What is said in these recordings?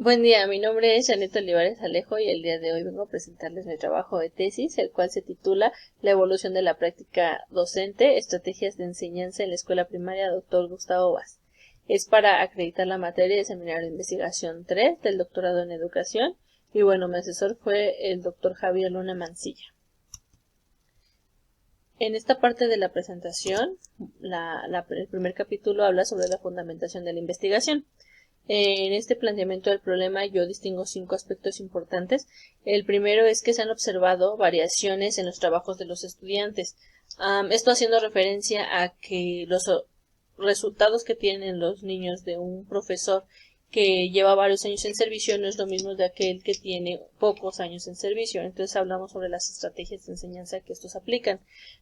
Buen día, mi nombre es Janet Olivares Alejo y el día de hoy vengo a presentarles mi trabajo de tesis, el cual se titula La evolución de la práctica docente, estrategias de enseñanza en la escuela primaria Dr. Gustavo Vaz. Es para acreditar la materia de Seminario de Investigación 3 del doctorado en Educación y bueno, mi asesor fue el doctor Javier Luna Mancilla. En esta parte de la presentación, el primer capítulo habla sobre la fundamentación de la investigación. En este planteamiento del problema yo distingo 5 aspectos importantes. El primero es que se han observado variaciones en los trabajos de los estudiantes. Esto haciendo referencia a que los resultados que tienen los niños de un profesor que lleva varios años en servicio no es lo mismo de aquel que tiene pocos años en servicio. Entonces hablamos sobre las estrategias de enseñanza que estos aplican.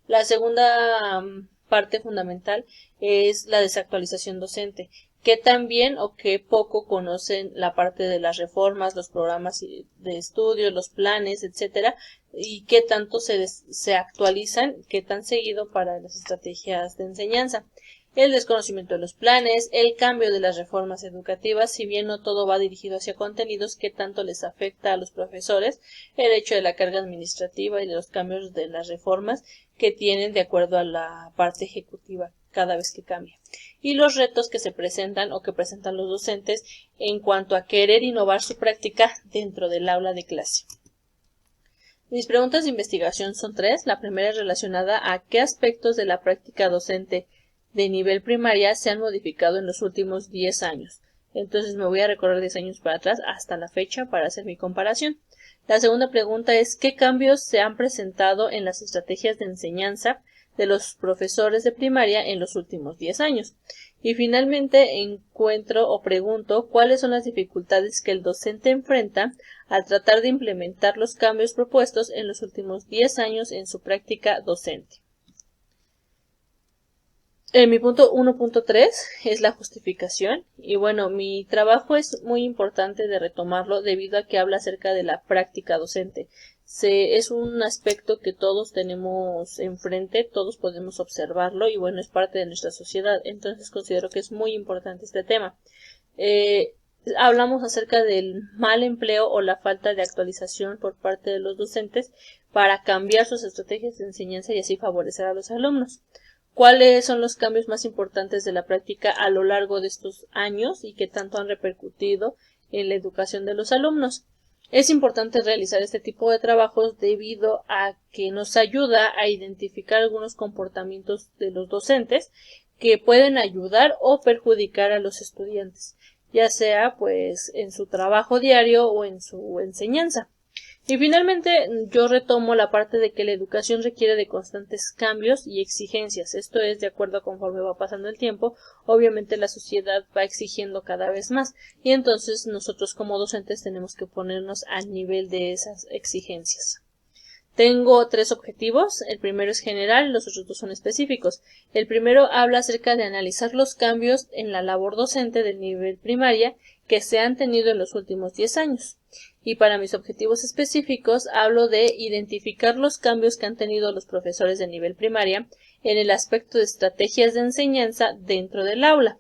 La segunda parte fundamental es la desactualización docente. Qué tan bien o qué poco conocen la parte de las reformas, los programas de estudio, los planes, etcétera, y qué tanto se actualizan, qué tan seguido para las estrategias de enseñanza. El desconocimiento de los planes, el cambio de las reformas educativas, si bien no todo va dirigido hacia contenidos, qué tanto les afecta a los profesores, el hecho de la carga administrativa y de los cambios de las reformas que tienen de acuerdo a la parte ejecutiva cada vez que cambia. Y los retos que se presentan o que presentan los docentes en cuanto a querer innovar su práctica dentro del aula de clase. Mis preguntas de investigación son 3. La primera es relacionada a qué aspectos de la práctica docente de nivel primaria se han modificado en los últimos 10 años. Entonces me voy a recorrer 10 años para atrás hasta la fecha para hacer mi comparación. La segunda pregunta es qué cambios se han presentado en las estrategias de enseñanza de los profesores de primaria en los últimos 10 años. Y finalmente encuentro o pregunto cuáles son las dificultades que el docente enfrenta al tratar de implementar los cambios propuestos en los últimos 10 años en su práctica docente. Mi punto 1.3 es la justificación y bueno, mi trabajo es muy importante de retomarlo debido a que habla acerca de la práctica docente. Es un aspecto que todos tenemos enfrente, todos podemos observarlo y bueno, es parte de nuestra sociedad, entonces considero que es muy importante este tema. Hablamos acerca del mal empleo o la falta de actualización por parte de los docentes para cambiar sus estrategias de enseñanza y así favorecer a los alumnos. ¿Cuáles son los cambios más importantes de la práctica a lo largo de estos años y qué tanto han repercutido en la educación de los alumnos? Es importante realizar este tipo de trabajos debido a que nos ayuda a identificar algunos comportamientos de los docentes que pueden ayudar o perjudicar a los estudiantes, ya sea pues en su trabajo diario o en su enseñanza. Y finalmente yo retomo la parte de que la educación requiere de constantes cambios y exigencias. Esto es de acuerdo a conforme va pasando el tiempo. Obviamente la sociedad va exigiendo cada vez más y entonces nosotros como docentes tenemos que ponernos al nivel de esas exigencias. Tengo 3 objetivos. El primero es general, los otros 2 son específicos. El primero habla acerca de analizar los cambios en la labor docente del nivel primaria que se han tenido en los últimos 10 años. Y para mis objetivos específicos hablo de identificar los cambios que han tenido los profesores de nivel primaria en el aspecto de estrategias de enseñanza dentro del aula.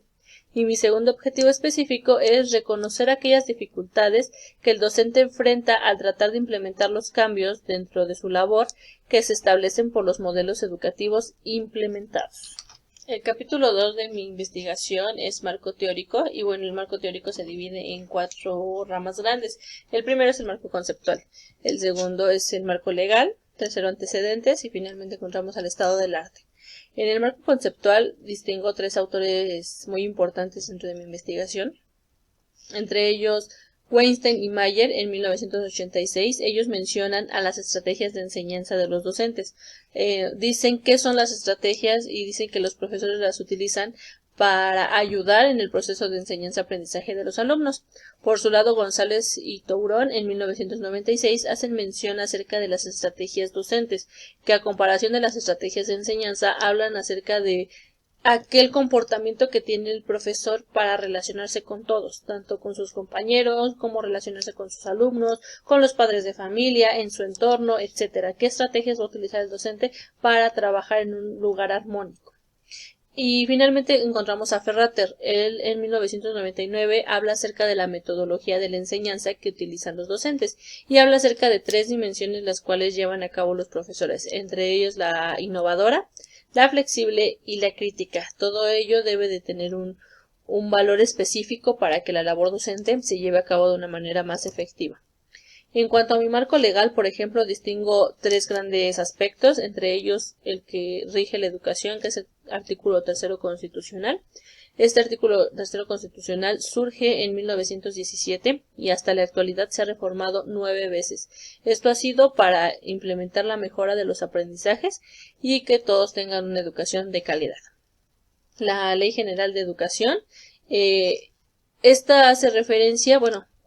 Y mi segundo objetivo específico es reconocer aquellas dificultades que el docente enfrenta al tratar de implementar los cambios dentro de su labor que se establecen por los modelos educativos implementados. El capítulo 2 de mi investigación es marco teórico y bueno, el marco teórico se divide en 4 ramas grandes. El primero es el marco conceptual, el segundo es el marco legal, tercero antecedentes y finalmente encontramos al estado del arte. En el marco conceptual distingo 3 autores muy importantes dentro de mi investigación, entre ellos Weinstein y Mayer en 1986. Ellos mencionan a las estrategias de enseñanza de los docentes. Dicen qué son las estrategias y dicen que los profesores las utilizan para ayudar en el proceso de enseñanza-aprendizaje de los alumnos. Por su lado, González y Tourón en 1996 hacen mención acerca de las estrategias docentes, que a comparación de las estrategias de enseñanza hablan acerca de aquel comportamiento que tiene el profesor para relacionarse con todos, tanto con sus compañeros, como relacionarse con sus alumnos, con los padres de familia, en su entorno, etcétera. ¿Qué estrategias va a utilizar el docente para trabajar en un lugar armónico? Y finalmente encontramos a Ferrater. Él en 1999 habla acerca de la metodología de la enseñanza que utilizan los docentes y habla acerca de 3 dimensiones las cuales llevan a cabo los profesores, entre ellos la innovadora, la flexible y la crítica. Todo ello debe de tener un valor específico para que la labor docente se lleve a cabo de una manera más efectiva. En cuanto a mi marco legal, por ejemplo, distingo 3 grandes aspectos, entre ellos el que rige la educación, que es el artículo 3 constitucional. Este artículo 3 constitucional surge en 1917 y hasta la actualidad se ha reformado 9 veces. Esto ha sido para implementar la mejora de los aprendizajes y que todos tengan una educación de calidad. La Ley General de Educación, esta hace referencia,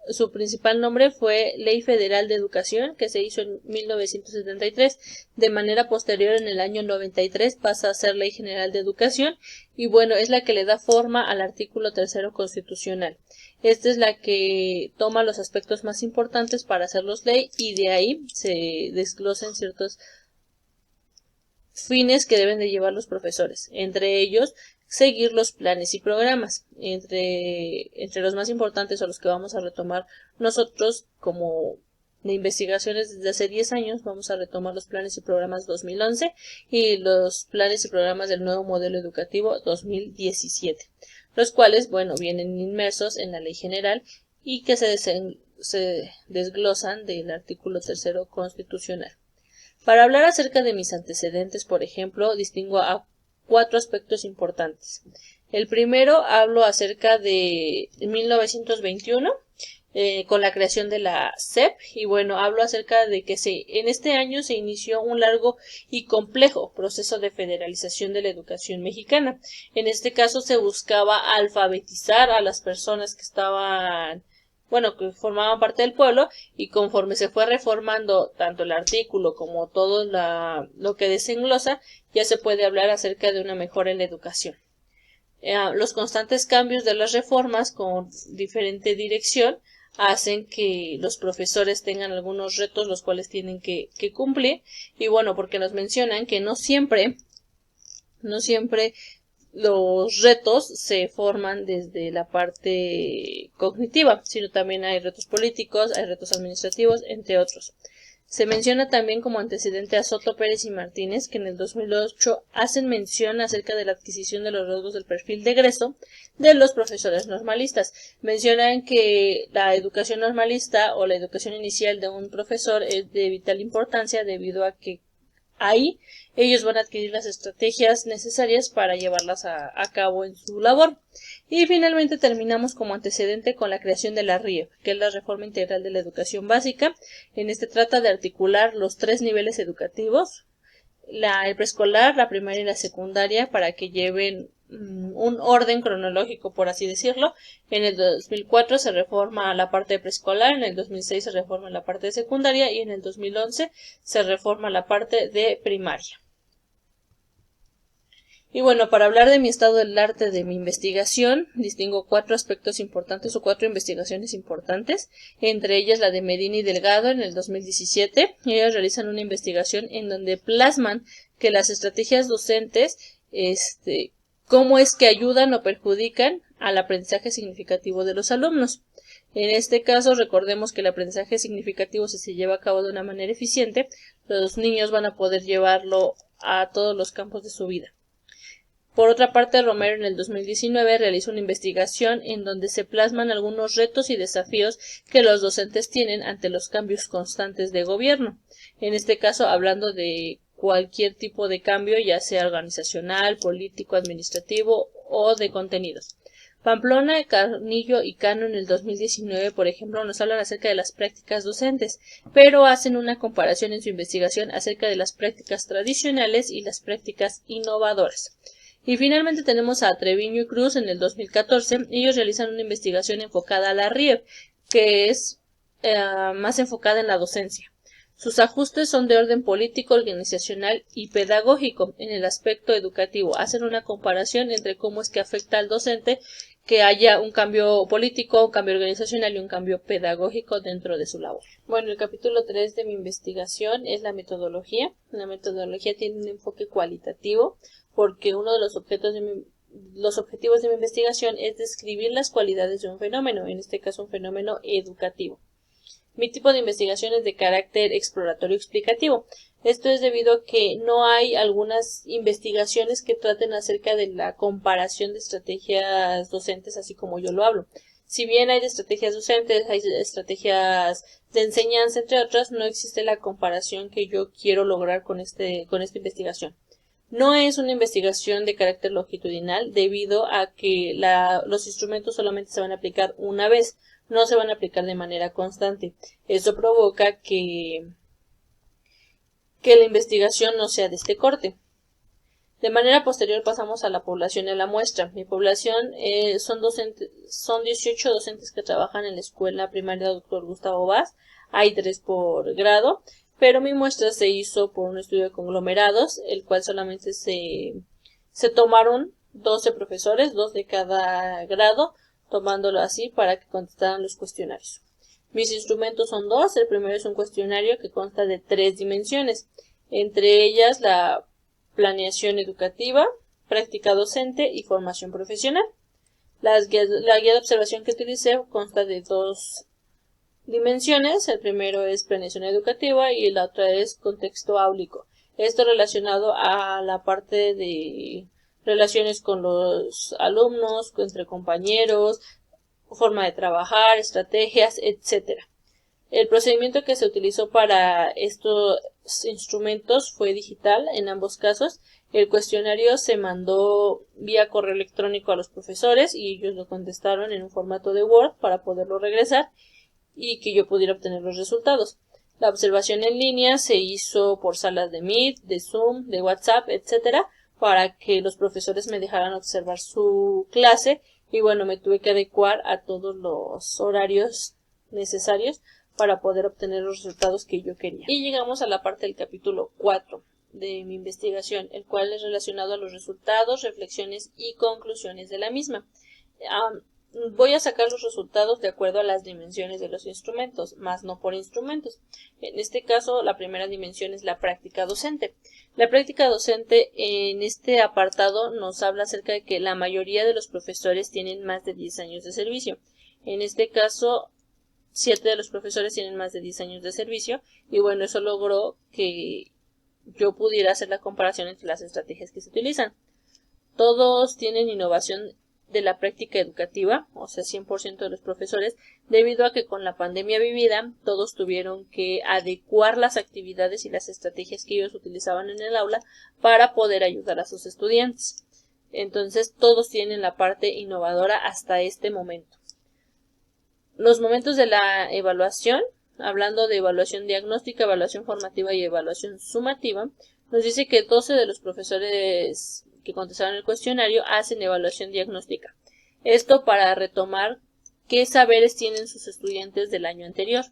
su principal nombre fue Ley Federal de Educación, que se hizo en 1973. De manera posterior, en el año 93, pasa a ser Ley General de Educación y es la que le da forma al artículo 3 constitucional. Esta es la que toma los aspectos más importantes para hacerlos ley y de ahí se desglosan ciertos fines que deben de llevar los profesores, entre ellos seguir los planes y programas. Entre los más importantes o los que vamos a retomar nosotros como de investigaciones desde hace 10 años, vamos a retomar los planes y programas 2011 y los planes y programas del nuevo modelo educativo 2017, los cuales, vienen inmersos en la Ley General y que se desglosan del artículo 3 constitucional. Para hablar acerca de mis antecedentes, por ejemplo, distingo a 4 aspectos importantes. El primero, hablo acerca de 1921, con la creación de la SEP, y hablo acerca de que en este año se inició un largo y complejo proceso de federalización de la educación mexicana. En este caso se buscaba alfabetizar a las personas que estaban que formaban parte del pueblo, y conforme se fue reformando tanto el artículo como todo lo que desenglosa, ya se puede hablar acerca de una mejora en la educación. Los constantes cambios de las reformas con diferente dirección hacen que los profesores tengan algunos retos los cuales tienen que cumplir, y porque nos mencionan que no siempre los retos se forman desde la parte cognitiva, sino también hay retos políticos, hay retos administrativos, entre otros. Se menciona también como antecedente a Soto, Pérez y Martínez, que en el 2008 hacen mención acerca de la adquisición de los rasgos del perfil de egreso de los profesores normalistas. Mencionan que la educación normalista o la educación inicial de un profesor es de vital importancia debido a que ahí ellos van a adquirir las estrategias necesarias para llevarlas a cabo en su labor. Y finalmente terminamos como antecedente con la creación de la RIEP, que es la Reforma Integral de la Educación Básica. En este trata de articular los 3 niveles educativos, el preescolar, la primaria y la secundaria, para que lleven un orden cronológico, por así decirlo. En el 2004 se reforma la parte de preescolar, en el 2006 se reforma la parte de secundaria y en el 2011 se reforma la parte de primaria. Y para hablar de mi estado del arte de mi investigación, distingo 4 aspectos importantes o 4 investigaciones importantes, entre ellas la de Medina y Delgado en el 2017. Ellos realizan una investigación en donde plasman que las estrategias docentes, cómo es que ayudan o perjudican al aprendizaje significativo de los alumnos. En este caso, recordemos que el aprendizaje significativo, si se lleva a cabo de una manera eficiente, los niños van a poder llevarlo a todos los campos de su vida. Por otra parte, Romero en el 2019 realizó una investigación en donde se plasman algunos retos y desafíos que los docentes tienen ante los cambios constantes de gobierno. En este caso, hablando de cualquier tipo de cambio, ya sea organizacional, político, administrativo o de contenidos. Pamplona, Carnillo y Cano en el 2019, por ejemplo, nos hablan acerca de las prácticas docentes, pero hacen una comparación en su investigación acerca de las prácticas tradicionales y las prácticas innovadoras. Y finalmente tenemos a Treviño y Cruz en el 2014. Ellos realizan una investigación enfocada a la RIEP, que es más enfocada en la docencia. Sus ajustes son de orden político, organizacional y pedagógico. En el aspecto educativo hacen una comparación entre cómo es que afecta al docente que haya un cambio político, un cambio organizacional y un cambio pedagógico dentro de su labor. El capítulo 3 de mi investigación es la metodología. La metodología tiene un enfoque cualitativo, porque uno de los objetivos de mi investigación es describir las cualidades de un fenómeno, en este caso un fenómeno educativo. Mi tipo de investigación es de carácter exploratorio explicativo. Esto es debido a que no hay algunas investigaciones que traten acerca de la comparación de estrategias docentes, así como yo lo hablo. Si bien hay de estrategias docentes, hay de estrategias de enseñanza, entre otras, no existe la comparación que yo quiero lograr con esta investigación. No es una investigación de carácter longitudinal debido a que los instrumentos solamente se van a aplicar una vez, no se van a aplicar de manera constante. Esto provoca que la investigación no sea de este corte. De manera posterior pasamos a la población y a la muestra. Mi población son 18 docentes que trabajan en la escuela primaria Dr. Gustavo Vaz. Hay 3 por grado, pero mi muestra se hizo por un estudio de conglomerados, el cual solamente se tomaron 12 profesores, 2 de cada grado, tomándolo así para que contestaran los cuestionarios. Mis instrumentos son 2. El primero es un cuestionario que consta de 3 dimensiones, entre ellas la planeación educativa, práctica docente y formación profesional. La guía de observación que utilicé consta de 2 dimensiones. El primero es planeación educativa y la otra es contexto áulico. Esto relacionado a la parte de relaciones con los alumnos, entre compañeros, forma de trabajar, estrategias, etc. El procedimiento que se utilizó para estos instrumentos fue digital en ambos casos. El cuestionario se mandó vía correo electrónico a los profesores y ellos lo contestaron en un formato de Word para poderlo regresar y que yo pudiera obtener los resultados. La observación en línea se hizo por salas de Meet, de Zoom, de WhatsApp, etc., para que los profesores me dejaran observar su clase y bueno, me tuve que adecuar a todos los horarios necesarios para poder obtener los resultados que yo quería. Y llegamos a la parte del capítulo 4 de mi investigación, el cual es relacionado a los resultados, reflexiones y conclusiones de la misma. Voy a sacar los resultados de acuerdo a las dimensiones de los instrumentos, más no por instrumentos. En este caso, la primera dimensión es la práctica docente. La práctica docente en este apartado nos habla acerca de que la mayoría de los profesores tienen más de 10 años de servicio. En este caso, 7 de los profesores tienen más de 10 años de servicio y bueno, eso logró que yo pudiera hacer la comparación entre las estrategias que se utilizan. Todos tienen innovación de la práctica educativa, o sea, 100% de los profesores, debido a que con la pandemia vivida, todos tuvieron que adecuar las actividades y las estrategias que ellos utilizaban en el aula para poder ayudar a sus estudiantes. Entonces, todos tienen la parte innovadora hasta este momento. Los momentos de la evaluación, hablando de evaluación diagnóstica, evaluación formativa y evaluación sumativa, nos dice que 12 de los profesores que contestaron el cuestionario hacen evaluación diagnóstica. Esto para retomar qué saberes tienen sus estudiantes del año anterior.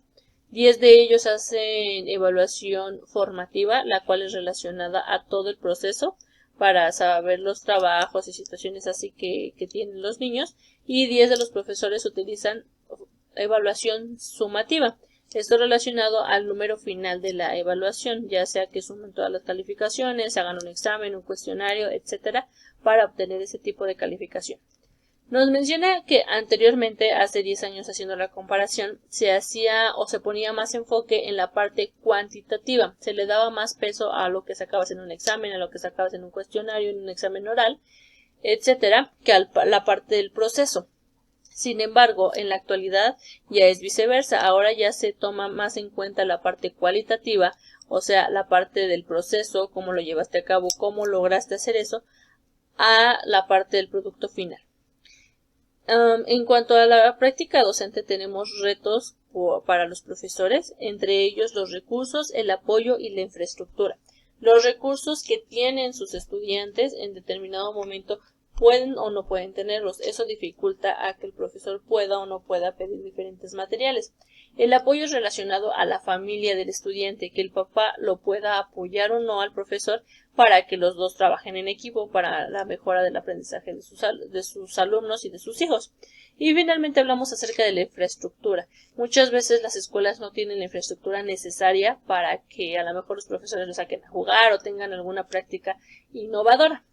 10 de ellos hacen evaluación formativa, la cual es relacionada a todo el proceso para saber los trabajos y situaciones así que tienen los niños. Y 10 de los profesores utilizan evaluación sumativa. Esto relacionado al número final de la evaluación, ya sea que sumen todas las calificaciones, hagan un examen, un cuestionario, etcétera, para obtener ese tipo de calificación. Nos menciona que anteriormente, hace 10 años haciendo la comparación, se hacía o se ponía más enfoque en la parte cuantitativa, se le daba más peso a lo que sacabas en un examen, a lo que sacabas en un cuestionario, en un examen oral, etcétera, que a la parte del proceso. Sin embargo, en la actualidad ya es viceversa. Ahora ya se toma más en cuenta la parte cualitativa, o sea, la parte del proceso, cómo lo llevaste a cabo, cómo lograste hacer eso, a la parte del producto final. En cuanto a la práctica docente, tenemos retos para los profesores, entre ellos los recursos, el apoyo y la infraestructura. Los recursos que tienen sus estudiantes en determinado momento pueden o no pueden tenerlos. Eso dificulta a que el profesor pueda o no pueda pedir diferentes materiales. El apoyo es relacionado a la familia del estudiante, que el papá lo pueda apoyar o no al profesor para que los dos trabajen en equipo para la mejora del aprendizaje de sus alumnos y de sus hijos. Y finalmente hablamos acerca de la infraestructura. Muchas veces las escuelas no tienen la infraestructura necesaria para que a lo mejor los profesores lo saquen a jugar o tengan alguna práctica innovadora.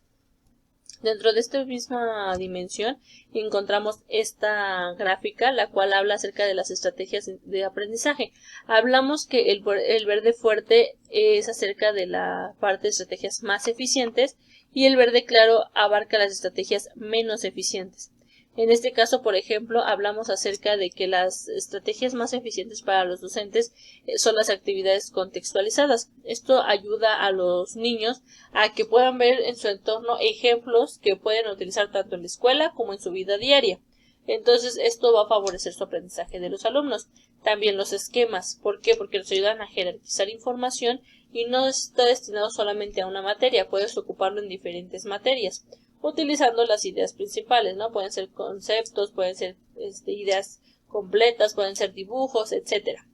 Dentro de esta misma dimensión encontramos esta gráfica, la cual habla acerca de las estrategias de aprendizaje. Hablamos que el verde fuerte es acerca de la parte de estrategias más eficientes y el verde claro abarca las estrategias menos eficientes. En este caso, por ejemplo, hablamos acerca de que las estrategias más eficientes para los docentes son las actividades contextualizadas. Esto ayuda a los niños a que puedan ver en su entorno ejemplos que pueden utilizar tanto en la escuela como en su vida diaria. Entonces, esto va a favorecer su aprendizaje de los alumnos. También los esquemas. ¿Por qué? Porque nos ayudan a jerarquizar información y no está destinado solamente a una materia, puedes ocuparlo en diferentes materias, utilizando las ideas principales, ¿no? Pueden ser conceptos, pueden ser ideas completas, pueden ser dibujos, etcétera.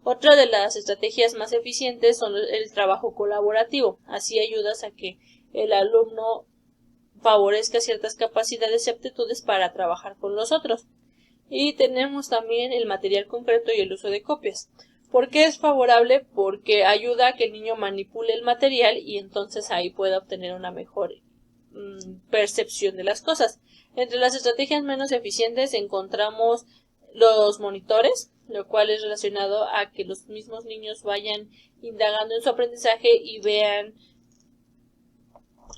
Otra de las estrategias más eficientes son el trabajo colaborativo. Así ayudas a que el alumno favorezca ciertas capacidades y aptitudes para trabajar con los otros. Y tenemos también el material concreto y el uso de copias. ¿Por qué es favorable? Porque ayuda a que el niño manipule el material y entonces ahí pueda obtener una mejor percepción de las cosas. Entre las estrategias menos eficientes encontramos los monitores, lo cual es relacionado a que los mismos niños vayan indagando en su aprendizaje y vean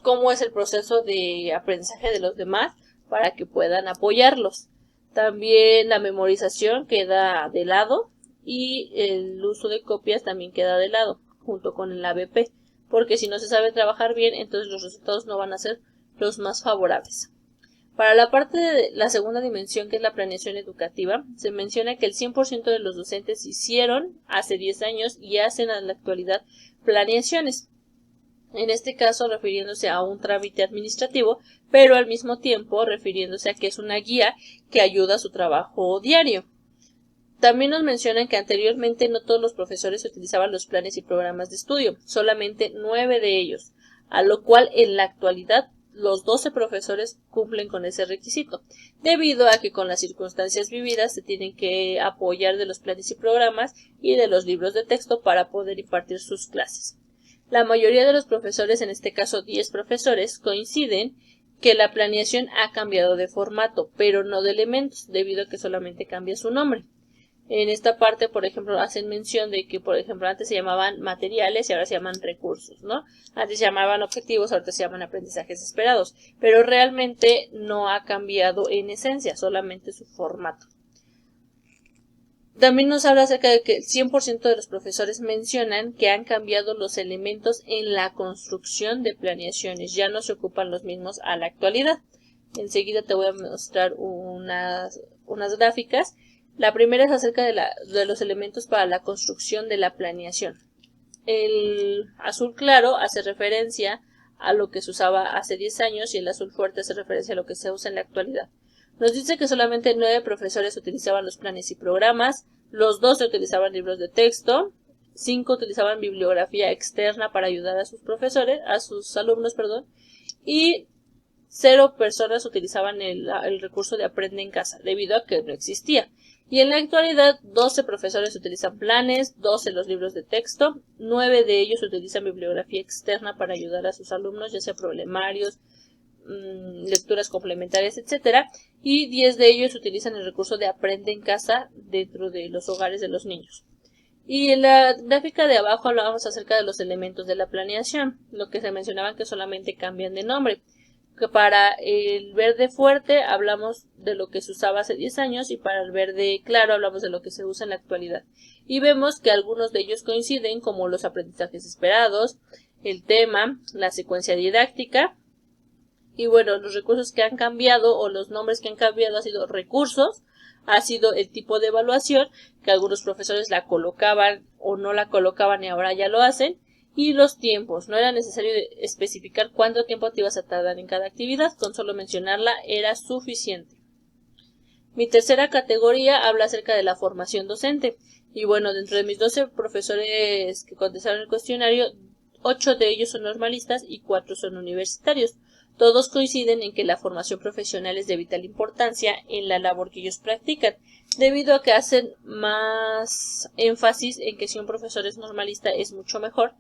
cómo es el proceso de aprendizaje de los demás para que puedan apoyarlos. También la memorización queda de lado y el uso de copias también queda de lado junto con el ABP, porque si no se sabe trabajar bien, entonces los resultados no van a ser los más favorables. Para la parte de la segunda dimensión, que es la planeación educativa, se menciona que el 100% de los docentes hicieron hace 10 años y hacen en la actualidad planeaciones. En este caso refiriéndose a un trámite administrativo, pero al mismo tiempo refiriéndose a que es una guía que ayuda a su trabajo diario. También nos mencionan que anteriormente no todos los profesores utilizaban los planes y programas de estudio, solamente 9 de ellos, a lo cual en la actualidad los 12 profesores cumplen con ese requisito, debido a que con las circunstancias vividas se tienen que apoyar de los planes y programas y de los libros de texto para poder impartir sus clases. La mayoría de los profesores, en este caso 10 profesores, coinciden que la planeación ha cambiado de formato, pero no de elementos, debido a que solamente cambia su nombre. En esta parte, por ejemplo, hacen mención de que, por ejemplo, antes se llamaban materiales y ahora se llaman recursos, ¿no? Antes se llamaban objetivos, ahora se llaman aprendizajes esperados, pero realmente no ha cambiado en esencia, solamente su formato. También nos habla acerca de que el 100% de los profesores mencionan que han cambiado los elementos en la construcción de planeaciones, ya no se ocupan los mismos a la actualidad. Enseguida te voy a mostrar unas gráficas. La primera es acerca de los elementos para la construcción de la planeación. El azul claro hace referencia a lo que se usaba hace 10 años y el azul fuerte hace referencia a lo que se usa en la actualidad. Nos dice que solamente 9 profesores utilizaban los planes y programas, los 12 utilizaban libros de texto, 5 utilizaban bibliografía externa para ayudar a sus alumnos, y 0 personas utilizaban el recurso de Aprende en Casa, debido a que no existía. Y en la actualidad, 12 profesores utilizan planes, 12 los libros de texto, 9 de ellos utilizan bibliografía externa para ayudar a sus alumnos, ya sea problemarios, lecturas complementarias, etcétera, y 10 de ellos utilizan el recurso de Aprende en Casa dentro de los hogares de los niños. Y en la gráfica de abajo hablábamos acerca de los elementos de la planeación, lo que se mencionaba que solamente cambian de nombre. Que para el verde fuerte hablamos de lo que se usaba hace 10 años y para el verde claro hablamos de lo que se usa en la actualidad. Y vemos que algunos de ellos coinciden, como los aprendizajes esperados, el tema, la secuencia didáctica. Y bueno, los recursos que han cambiado o los nombres que han cambiado ha sido recursos, ha sido el tipo de evaluación, que algunos profesores la colocaban o no la colocaban y ahora ya lo hacen, y los tiempos. No era necesario especificar cuánto tiempo te ibas a tardar en cada actividad, con solo mencionarla era suficiente. Mi tercera categoría habla acerca de la formación docente. Y bueno, dentro de mis 12 profesores que contestaron el cuestionario, 8 de ellos son normalistas y 4 son universitarios. Todos coinciden en que la formación profesional es de vital importancia en la labor que ellos practican, debido a que hacen más énfasis en que si un profesor es normalista es mucho mejor,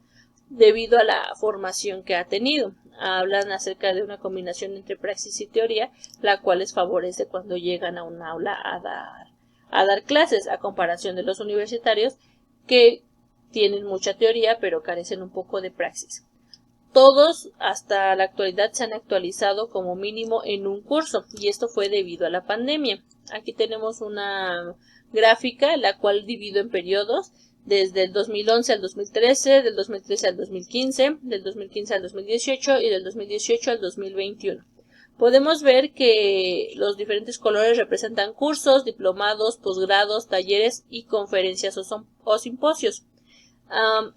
debido a la formación que ha tenido. Hablan acerca de una combinación entre praxis y teoría, la cual les favorece cuando llegan a un aula a dar clases, a comparación de los universitarios que tienen mucha teoría pero carecen un poco de praxis. Todos hasta la actualidad se han actualizado como mínimo en un curso y esto fue debido a la pandemia. Aquí tenemos una gráfica la cual divido en periodos desde el 2011 al 2013, del 2013 al 2015, del 2015 al 2018 y del 2018 al 2021. Podemos ver que los diferentes colores representan cursos, diplomados, posgrados, talleres y conferencias o simposios.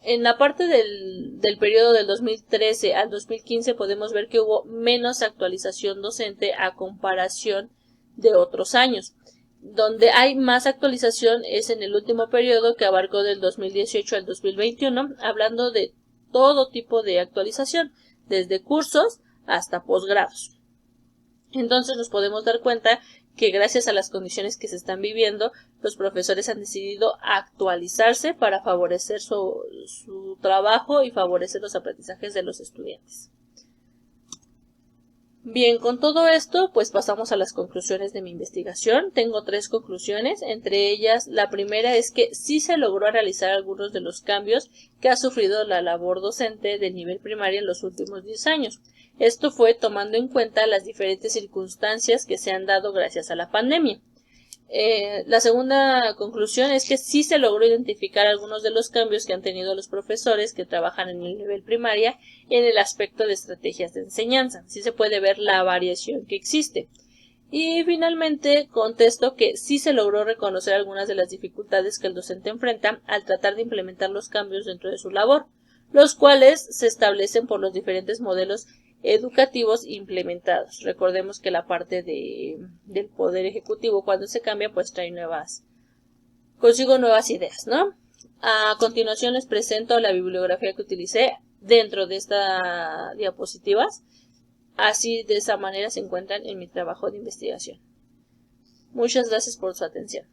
En la parte del periodo del 2013 al 2015 podemos ver que hubo menos actualización docente a comparación de otros años. Donde hay más actualización es en el último periodo que abarcó del 2018 al 2021, hablando de todo tipo de actualización, desde cursos hasta posgrados. Entonces nos podemos dar cuenta que gracias a las condiciones que se están viviendo, los profesores han decidido actualizarse para favorecer su trabajo y favorecer los aprendizajes de los estudiantes. Bien, con todo esto, pues pasamos a las conclusiones de mi investigación. Tengo 3 conclusiones, entre ellas la primera es que sí se logró realizar algunos de los cambios que ha sufrido la labor docente del nivel primario en los últimos 10 años. Esto fue tomando en cuenta las diferentes circunstancias que se han dado gracias a la pandemia. La segunda conclusión es que sí se logró identificar algunos de los cambios que han tenido los profesores que trabajan en el nivel primaria en el aspecto de estrategias de enseñanza. Sí se puede ver la variación que existe. Y finalmente contesto que sí se logró reconocer algunas de las dificultades que el docente enfrenta al tratar de implementar los cambios dentro de su labor, los cuales se establecen por los diferentes modelos educativos implementados. Recordemos que la parte del poder ejecutivo cuando se cambia pues trae consigo nuevas ideas, ¿no? A continuación les presento la bibliografía que utilicé dentro de estas diapositivas. Así de esa manera se encuentran en mi trabajo de investigación. Muchas gracias por su atención.